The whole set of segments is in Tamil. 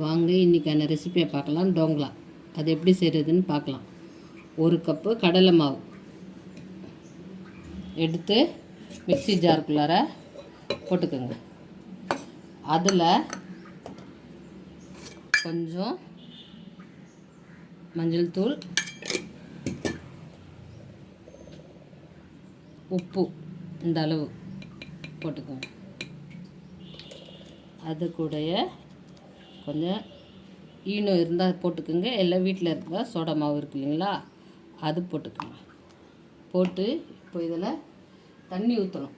வாங்க இன்றைக்கான ரெசிபியை பார்க்கலாம். டோங்லா அது எப்படி செய்கிறதுன்னு பார்க்கலாம். 1 கப்பு கடலை மாவு எடுத்து மிக்ஸி ஜாருக்குள்ளார போட்டுக்கோங்க. அதில் கொஞ்சம் மஞ்சள் தூள், உப்பு இந்த அளவு போட்டுக்கோங்க. அது கூடய கொஞ்சம் ஈனோ இருந்தால் போட்டுக்கோங்க. எல்லாம் வீட்டில் இருந்தால் சோடா மாவு இருக்கு இல்லைங்களா, அது போட்டுக்கோங்க. போட்டு இப்போ இதில் தண்ணி ஊற்றணும்.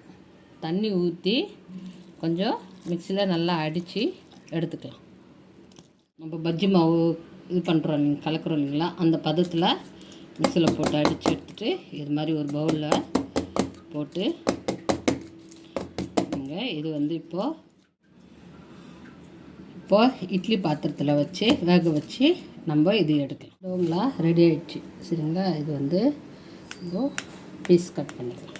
தண்ணி ஊற்றி கொஞ்சம் மிக்சியில் நல்லா அடித்து எடுத்துக்கலாம். நம்ம பஜ்ஜி மாவு இது பண்ணுறோம் கலக்கிறோம் இல்லைங்களா, அந்த பதத்தில் மிக்சியில் போட்டு அடித்து எடுத்துகிட்டு இது மாதிரி ஒரு பவுலில் போட்டு இது வந்து இப்போது இட்லி பாத்திரத்தில் வச்சு வேக வச்சு நம்ம இது எடுக்கலாம். டோங்லா ரெடி ஆகிடுச்சு சரிங்களா. இது வந்து பீஸ் கட் பண்ணிக்கலாம்.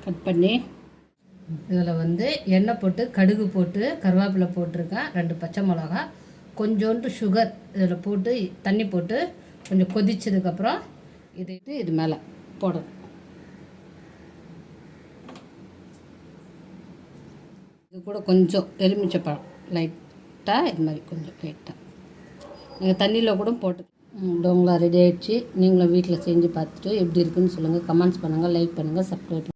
கட் பண்ணி இதில் வந்து எண்ணெய் போட்டு கடுகு போட்டு கருவேப்பிலை போட்டிருக்கேன், 2 பச்சை மிளகா, கொஞ்சோண்டு சுகர் இதில் போட்டு தண்ணி போட்டு கொஞ்சம் கொதிச்சதுக்கப்புறம் இது மேலே போடணும். இது கூட கொஞ்சம் எலுமிச்சைப்பழம் லைட்டாக இது மாதிரி கொஞ்சம் லைட்டாக நீங்கள் தண்ணியில் கூட போட்டு. டோங்லா ரெடி ஆகிடுச்சு. நீங்களும் வீட்டில் செஞ்சு பார்த்துட்டு எப்படி இருக்குன்னு சொல்லுங்கள். கமெண்ட்ஸ் பண்ணுங்கள், லைக் பண்ணுங்கள், சப்ஸ்கிரைப்